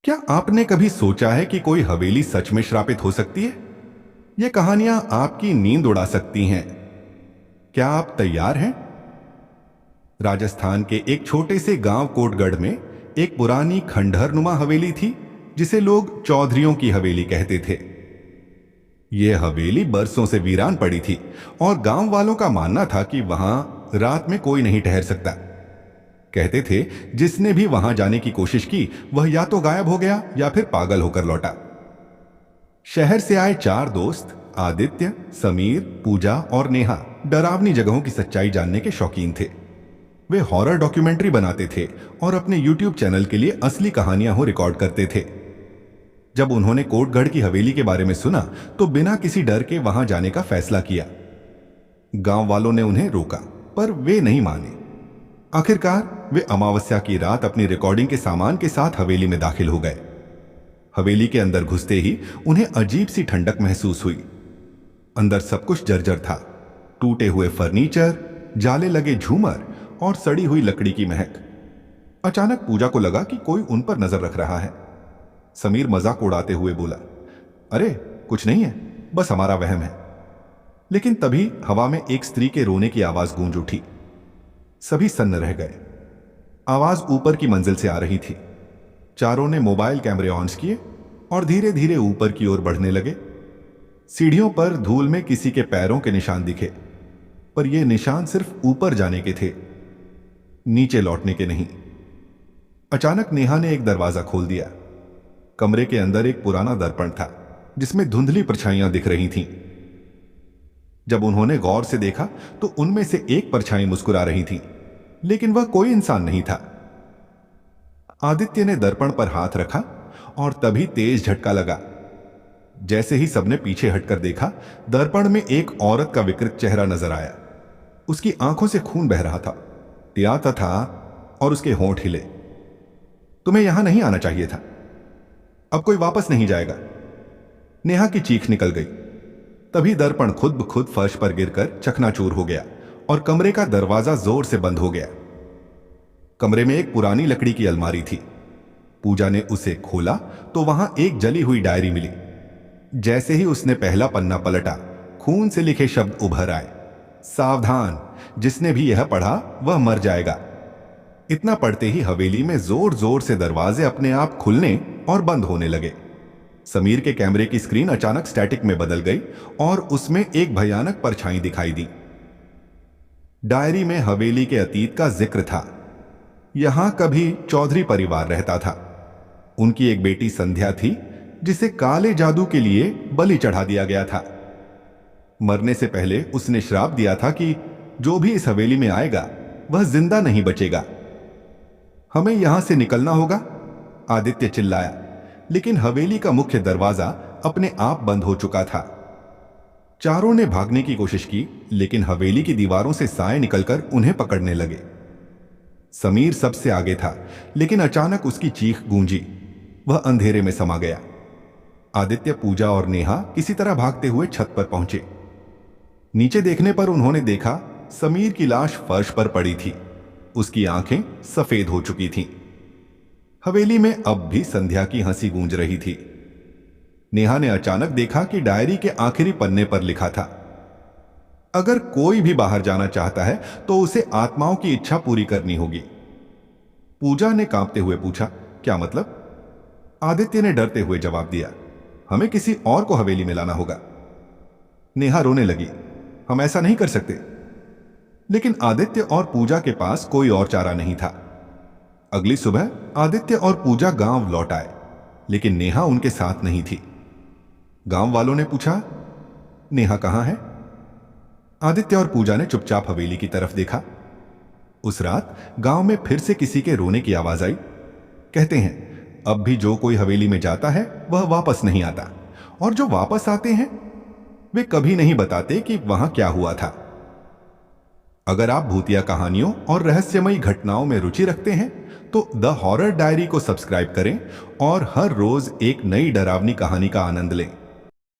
क्या आपने कभी सोचा है कि कोई हवेली सच में श्रापित हो सकती है? ये कहानियां आपकी नींद उड़ा सकती हैं। क्या आप तैयार हैं? राजस्थान के एक छोटे से गांव कोटगढ़ में एक पुरानी खंडहर नुमा हवेली थी, जिसे लोग चौधरियों की हवेली कहते थे। यह हवेली बरसों से वीरान पड़ी थी और गांव वालों का मानना था कि वहां रात में कोई नहीं ठहर सकता। कहते थे, जिसने भी वहां जाने की कोशिश की वह या तो गायब हो गया या फिर पागल होकर लौटा। शहर से आए चार दोस्त आदित्य, समीर, पूजा और नेहा डरावनी जगहों की सच्चाई जानने के शौकीन थे। वे हॉरर डॉक्यूमेंट्री बनाते थे और अपने यूट्यूब चैनल के लिए असली कहानियां हो रिकॉर्ड करते थे। जब उन्होंने कोटगढ़ की हवेली के बारे में सुना तो बिना किसी डर के वहां जाने का फैसला किया। गांव वालों ने उन्हें रोका, पर वे नहीं माने। आखिरकार वे अमावस्या की रात अपनी रिकॉर्डिंग के सामान के साथ हवेली में दाखिल हो गए। हवेली के अंदर घुसते ही उन्हें अजीब सी ठंडक महसूस हुई। अंदर सब कुछ जर्जर था। टूटे हुए फर्नीचर, जाले लगे झूमर और सड़ी हुई लकड़ी की महक। अचानक पूजा को लगा कि कोई उन पर नजर रख रहा है। समीर मजाक उड़ाते हुए बोला, अरे कुछ नहीं है, बस हमारा वहम है। लेकिन तभी हवा में एक स्त्री के रोने की आवाज गूंज उठी। सभी सन्न रह गए। आवाज ऊपर की मंजिल से आ रही थी। चारों ने मोबाइल कैमरे ऑन किए और धीरे धीरे ऊपर की ओर बढ़ने लगे। सीढ़ियों पर धूल में किसी के पैरों के निशान दिखे, पर ये निशान सिर्फ ऊपर जाने के थे, नीचे लौटने के नहीं। अचानक नेहा ने एक दरवाजा खोल दिया। कमरे के अंदर एक पुराना दर्पण था, जिसमें धुंधली परछाइयां दिख रही थीं। जब उन्होंने गौर से देखा तो उनमें से एक परछाई मुस्कुरा रही थी, लेकिन वह कोई इंसान नहीं था। आदित्य ने दर्पण पर हाथ रखा और तभी तेज झटका लगा। जैसे ही सबने पीछे हटकर देखा, दर्पण में एक औरत का विकृत चेहरा नजर आया। उसकी आंखों से खून बह रहा था, त्याता था और उसके होंठ हिले। तुम्हें यहां नहीं आना चाहिए था, अब कोई वापस नहीं जाएगा। नेहा की चीख निकल गई। तभी दर्पण खुद ब खुद फर्श पर गिरकर चकनाचूर हो गया और कमरे का दरवाजा जोर से बंद हो गया। कमरे में एक पुरानी लकड़ी की अलमारी थी। पूजा ने उसे खोला तो वहां एक जली हुई डायरी मिली। जैसे ही उसने पहला पन्ना पलटा, खून से लिखे शब्द उभर आए, सावधान, जिसने भी यह पढ़ा वह मर जाएगा। इतना पढ़ते ही हवेली में जोर जोर से दरवाजे अपने आप खुलने और बंद होने लगे। समीर के कैमरे की स्क्रीन अचानक स्टैटिक में बदल गई और उसमें एक भयानक परछाई दिखाई दी। डायरी में हवेली के अतीत का जिक्र था। यहां कभी चौधरी परिवार रहता था। उनकी एक बेटी संध्या थी, जिसे काले जादू के लिए बलि चढ़ा दिया गया था। मरने से पहले उसने श्राप दिया था कि जो भी इस हवेली में आएगा वह जिंदा नहीं बचेगा। हमें यहां से निकलना होगा, आदित्य चिल्लाया, लेकिन हवेली का मुख्य दरवाजा अपने आप बंद हो चुका था। चारों ने भागने की कोशिश की, लेकिन हवेली की दीवारों से साए निकलकर उन्हें पकड़ने लगे। समीर सबसे आगे था, लेकिन अचानक उसकी चीख गूंजी। वह अंधेरे में समा गया। आदित्य, पूजा और नेहा किसी तरह भागते हुए छत पर पहुंचे। नीचे देखने पर उन्होंने देखा समीर की लाश फर्श पर पड़ी थी। उसकी आंखें सफेद हो चुकी थीं। हवेली में अब भी संध्या की हंसी गूंज रही थी। नेहा ने अचानक देखा कि डायरी के आखिरी पन्ने पर लिखा था, अगर कोई भी बाहर जाना चाहता है तो उसे आत्माओं की इच्छा पूरी करनी होगी। पूजा ने कांपते हुए पूछा, क्या मतलब? आदित्य ने डरते हुए जवाब दिया, हमें किसी और को हवेली में लाना होगा। नेहा रोने लगी, हम ऐसा नहीं कर सकते। लेकिन आदित्य और पूजा के पास कोई और चारा नहीं था। अगली सुबह आदित्य और पूजा गांव लौट आए, लेकिन नेहा उनके साथ नहीं थी। गांव वालों ने पूछा, नेहा कहां है? आदित्य और पूजा ने चुपचाप हवेली की तरफ देखा। उस रात गांव में फिर से किसी के रोने की आवाज आई। कहते हैं, अब भी जो कोई हवेली में जाता है वह वापस नहीं आता, और जो वापस आते हैं वे कभी नहीं बताते कि वहां क्या हुआ था। अगर आप भूतिया कहानियों और रहस्यमयी घटनाओं में रुचि रखते हैं तो द हॉरर डायरी को सब्सक्राइब करें और हर रोज एक नई डरावनी कहानी का आनंद लें।